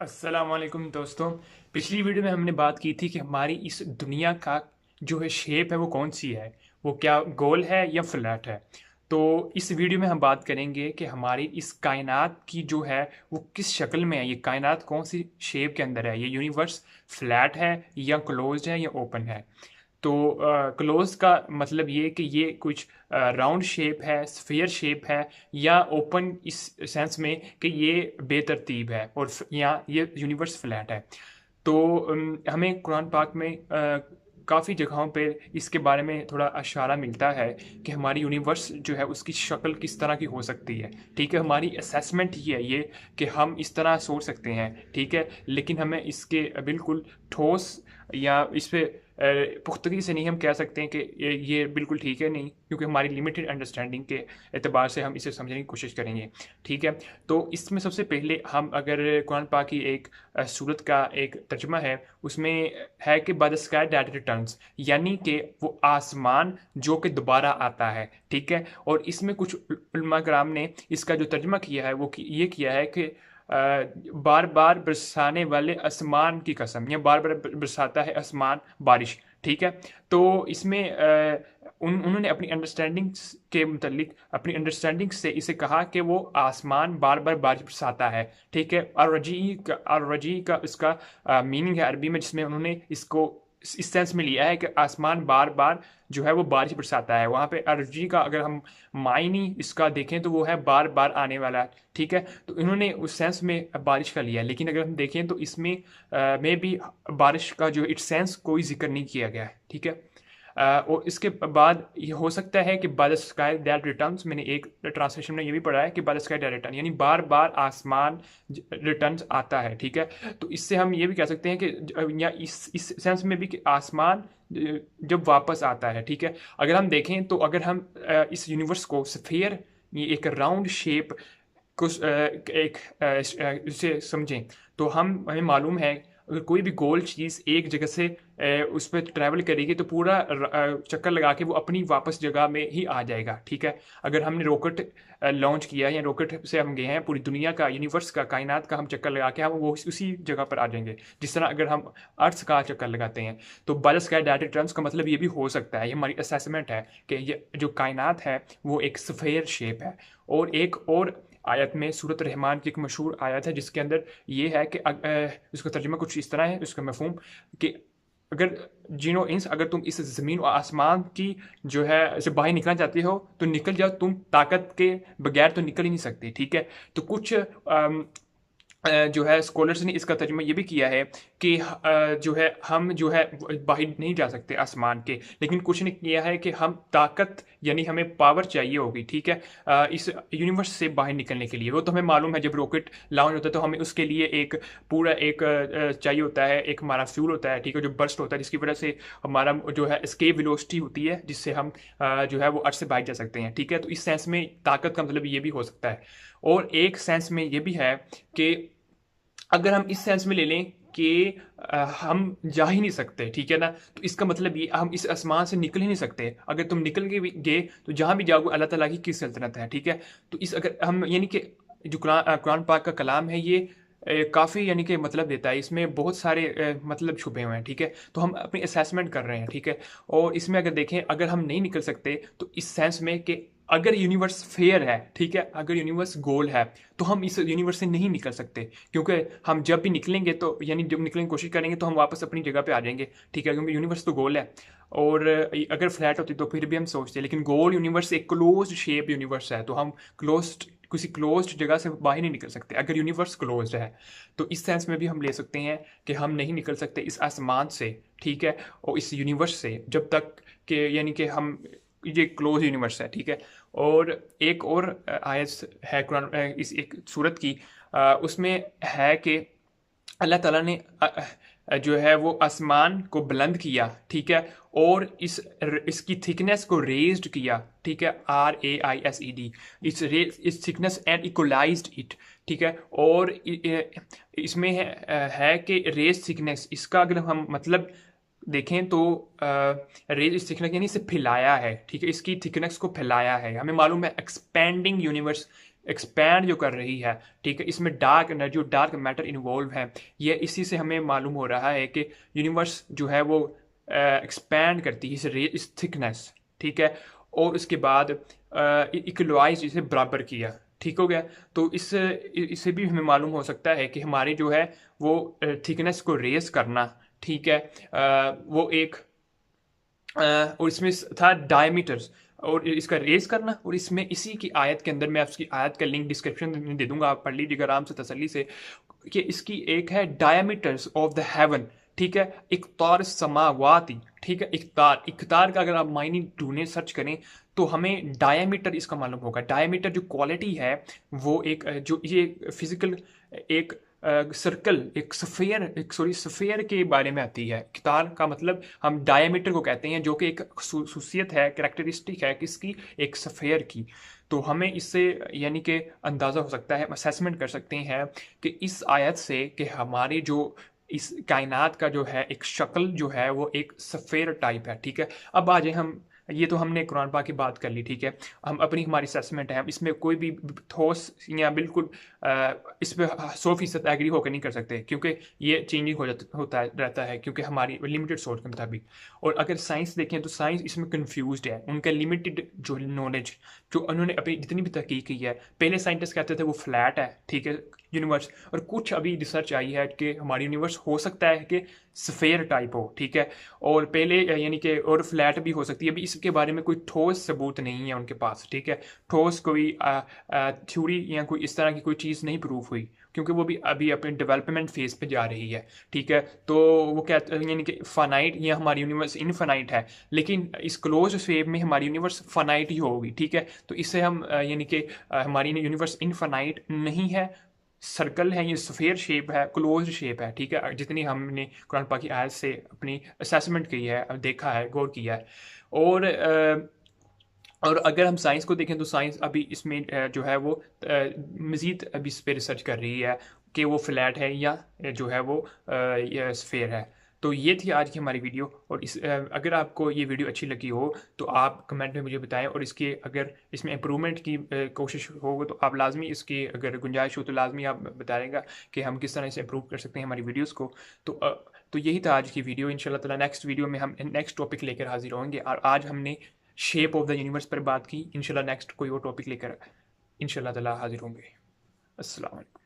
अस्सलाम वालेकुम दोस्तों। पिछली वीडियो में हमने बात की थी कि हमारी इस दुनिया का जो है शेप है वो कौन सी है, वो क्या गोल है या फ्लैट है। तो इस वीडियो में हम बात करेंगे कि हमारी इस कायनात की जो है वो किस शक्ल में है, ये कायनात कौन सी शेप के अंदर है, ये यूनिवर्स फ्लैट है या क्लोज्ड है या ओपन है। तो क्लोज का मतलब ये कि ये कुछ राउंड शेप है, स्फीयर शेप है, या ओपन इस सेंस में कि ये बेतरतीब है और या ये यूनिवर्स फ्लैट है। तो हमें कुरान पाक में काफ़ी जगहों पे इसके बारे में थोड़ा इशारा मिलता है कि हमारी यूनिवर्स जो है उसकी शक्ल किस तरह की हो सकती है। ठीक है, हमारी असेसमेंट ही है ये कि हम इस तरह सोच सकते हैं, ठीक है, लेकिन हमें इसके बिल्कुल ठोस या इस पे पुख्तगी से नहीं हम कह सकते हैं कि ये बिल्कुल ठीक है, नहीं, क्योंकि हमारी लिमिटेड अंडरस्टैंडिंग के एतबार से हम इसे समझने की कोशिश करेंगे। ठीक है, तो इसमें सबसे पहले हम अगर कुरान पाक की एक सूरत का एक तर्जमा है, उसमें है कि by the sky that returns, यानी कि वो आसमान जो कि दोबारा आता है। ठीक है, और इसमें कुछ उलमा कराम ने इसका जो तर्जमा किया है वो ये किया है कि बार बार बरसाने वाले आसमान की कसम, या बार बार बरसाता है आसमान बारिश। ठीक है, तो इसमें उन्होंने अपनी अंडरस्टैंडिंग के मुतालिक अपनी अंडरस्टैंडिंग से इसे कहा कि वो आसमान बार बार बारिश बरसाता है। ठीक है, और रजी का इसका मीनिंग है अरबी में, जिसमें उन्होंने इसको इस सेंस में लिया है कि आसमान बार बार जो है वो बारिश बरसाता है। वहाँ पे अर्जी का अगर हम मायनी इसका देखें तो वो है बार बार आने वाला। ठीक है, तो इन्होंने उस सेंस में बारिश का लिया है, लेकिन अगर हम देखें तो इसमें में भी बारिश का जो इट सेंस कोई जिक्र नहीं किया गया है। ठीक है, और इसके बाद ये हो सकता है कि by the sky that returns, मैंने एक ट्रांसलेशन में ये भी पढ़ा है कि by the sky that return, यानी बार बार आसमान रिटर्न्स आता है। ठीक है, तो इससे हम ये भी कह सकते हैं कि या इस सेंस में भी कि आसमान जब वापस आता है। ठीक है, अगर हम देखें तो अगर हम इस यूनिवर्स को स्फीयर, ये एक राउंड शेप को एक इसे समझें, तो हमें मालूम है अगर कोई भी गोल चीज़ एक जगह से उस पर ट्रैवल करेगी तो पूरा चक्कर लगा के वो अपनी वापस जगह में ही आ जाएगा। ठीक है, अगर हमने रॉकेट लॉन्च किया या रॉकेट से हम गए हैं, पूरी दुनिया का, यूनिवर्स का, कायनात का हम चक्कर लगा के हम वो उसी जगह पर आ जाएंगे। जिस तरह अगर हम अर्थ का चक्कर लगाते हैं, तो by the sky that returns का मतलब ये भी हो सकता है, ये हमारी असेसमेंट है कि ये जो कायनात है वो एक स्फीयर शेप है। और एक और आयत में सूरत रहमान की एक मशहूर आयत है जिसके अंदर ये है कि उसका तर्जुमा कुछ इस तरह है, उसका मफहूम कि अगर जिनो इंस, अगर तुम इस ज़मीन और आसमान की जो है से बाहर निकलना चाहते हो तो निकल जाओ, तुम ताकत के बगैर तो निकल ही नहीं सकते। ठीक है, तो कुछ जो है स्कॉलर्स ने इसका तर्जुमा ये भी किया है कि जो है हम जो है बाहर नहीं जा सकते आसमान के, लेकिन कुछ ने किया है कि हम ताकत, यानी हमें पावर चाहिए होगी। ठीक है, इस यूनिवर्स से बाहर निकलने के लिए। वो तो हमें मालूम है, जब रॉकेट लॉन्च होता है तो हमें उसके लिए एक पूरा एक चाहिए होता है, एक हमारा फ्यूल होता है। ठीक है, जो बर्स्ट होता है जिसकी वजह से हमारा जो है एस्केप वेलोसिटी होती है, जिससे हम जो है वो अर्थ से बाहर जा सकते हैं। ठीक है, तो इस सेंस में ताकत का मतलब ये भी हो सकता है। और एक सेंस में ये भी है कि अगर हम इस सेंस में ले लें कि हम जा ही नहीं सकते, ठीक है ना, तो इसका मतलब ये हम इस आसमान से निकल ही नहीं सकते। अगर तुम निकल के भी गए तो जहाँ भी जाओगे अल्लाह ताला की सल्तनत है। ठीक है, तो इस अगर हम यानी कि जो कुरान पाक का कलाम है ये काफ़ी यानी कि मतलब देता है, इसमें बहुत सारे मतलब छुपे हुए हैं। ठीक है, तो हम अपनी असेसमेंट कर रहे हैं। ठीक है, और इसमें अगर देखें, अगर हम नहीं निकल सकते तो इस सेंस में कि अगर यूनिवर्स फेयर है, ठीक है, अगर यूनिवर्स गोल है, तो हम इस यूनिवर्स से नहीं निकल सकते, क्योंकि हम जब भी निकलेंगे तो यानी जब निकलने की कोशिश करेंगे तो हम वापस अपनी जगह पे आ जाएंगे। ठीक है, क्योंकि यूनिवर्स तो गोल है। और अगर फ्लैट होती तो फिर भी हम सोचते, लेकिन गोल यूनिवर्स एक क्लोज्ड शेप यूनिवर्स है, तो हम क्लोज्ड किसी क्लोज्ड जगह से बाहर नहीं निकल सकते अगर यूनिवर्स क्लोज्ड है। तो इस सेंस में भी हम ले सकते हैं कि हम नहीं निकल सकते इस आसमान से। ठीक है, और इस यूनिवर्स से जब तक कि यानी कि हम, ये क्लोज यूनिवर्स है। ठीक है, और एक और आयत है कुरान इस एक सूरत की, उसमें है कि अल्लाह ताला ने जो है वो आसमान को बुलंद किया। ठीक है, और इसकी थिकनेस को रेज्ड किया। ठीक है, RAISED, इस थिकनेस एंड इक्वलाइज्ड इट। ठीक है, और इसमें है कि रेज थिकनेस, इसका अगर हम मतलब देखें तो रेज इस थिकनेस यानी इसे फैलाया है। ठीक है, इसकी थिकनेस को फैलाया है। हमें मालूम है एक्सपेंडिंग यूनिवर्स एक्सपैंड जो कर रही है, ठीक है, इसमें डार्क एनर्जी और डार्क मैटर इन्वॉल्व है। ये इसी से हमें मालूम हो रहा है कि यूनिवर्स जो है वो एक्सपैंड करती है इस थिकनेस, ठीक है, और उसके बाद इक्वलाइज इसे बराबर किया, ठीक हो गया। तो इससे भी हमें मालूम हो सकता है कि हमारी जो है वो थिकनेस को रेज करना, ठीक है, वो एक और इसमें था डायमीटर्स और इसका रेज करना, और इसमें इसी की आयत के अंदर मैं आपकी आयत का लिंक डिस्क्रिप्शन में दे दूंगा, आप पढ़ लीजिएगा आराम से तसल्ली से, कि इसकी एक है डायमीटर्स ऑफ द हेवन, ठीक है, इकतार समावाती, ठीक है, इकतार का अगर आप मायने ढूंढने सर्च करें तो हमें डायमीटर इसका मालूम होगा। डायमीटर जो क्वालिटी है वो एक जो ये फिजिकल एक सर्कल एक सफ़ेयर के बारे में आती है। कितार का मतलब हम डायमीटर को कहते हैं, जो कि एक खसूसियत है, कैरेक्टरिस्टिक है किसकी, एक सफ़ेयर की। तो हमें इससे यानी कि अंदाज़ा हो सकता है, असेसमेंट कर सकते हैं कि इस आयत से कि हमारी जो इस कायनात का जो है एक शक्ल जो है वो एक सफ़ेयर टाइप है, ठीक है। अब आ जाए हम, ये तो हमने कुरान पाक की बात कर ली, ठीक है, हम अपनी हमारी असेसमेंट है, हम इसमें कोई भी ठोस या बिल्कुल इस पर 100% एग्री होकर नहीं कर सकते, क्योंकि ये चेंजिंग होता रहता है, क्योंकि हमारी लिमिटेड सोच के मुताबिक। और अगर साइंस देखें तो साइंस इसमें कंफ्यूज्ड है, उनका लिमिटेड जो नॉलेज जो उन्होंने अपनी जितनी भी तहकीक की है, पहले साइंटिस्ट कहते थे वो फ्लैट है, ठीक है, यूनिवर्स, और कुछ अभी रिसर्च आई है कि हमारी यूनिवर्स हो सकता है कि स्फेयर टाइप हो, ठीक है, और पहले यानी कि और फ्लैट भी हो सकती है। अभी इसके बारे में कोई ठोस सबूत नहीं है उनके पास, ठीक है, ठोस कोई थ्योरी या कोई इस तरह की कोई चीज़ नहीं प्रूफ हुई, क्योंकि वो भी अभी अपने डेवलपमेंट फेज पे जा रही है, ठीक है। तो वो कहते हैं यानी कि फानाइट या हमारी यूनिवर्स इनफानाइट है, लेकिन इस क्लोज शेप में हमारी यूनिवर्स फानाइट ही होगी, ठीक है। तो इससे हम यानी कि हमारी यूनिवर्स इनफानाइट नहीं है, सर्कल है, ये सफ़ेयर शेप है, क्लोज शेप है, ठीक है, जितनी हमने कुरान पाक की आयत से अपनी असेसमेंट की है, देखा है, गौर किया है। और और अगर हम साइंस को देखें तो साइंस अभी इसमें जो है वो मज़ीद अभी इस पर रिसर्च कर रही है कि वो फ्लैट है या जो है वो स्फेयर है। तो ये थी आज की हमारी वीडियो, और अगर आपको ये वीडियो अच्छी लगी हो तो आप कमेंट में मुझे बताएं, और इसके अगर इसमें इम्प्रूवमेंट की कोशिश हो तो आप लाजमी इसकी अगर गुंजाइश हो तो लाजमी आप बताएगा कि हम किस तरह से इम्प्रूव कर सकते हैं हमारी वीडियोज़ को। तो यही था आज की वीडियो। इंशाल्लाह ताला नेक्स्ट वीडियो में हम नेक्स्ट टॉपिक लेकर हाजिर होंगे, और आज हमने शेप ऑफ द यूनिवर्स पर बात की। इंशाल्लाह नेक्स्ट कोई और टॉपिक लेकर इंशाल्लाह ताला हाजिर होंगे। अस्सलाम वालेकुम।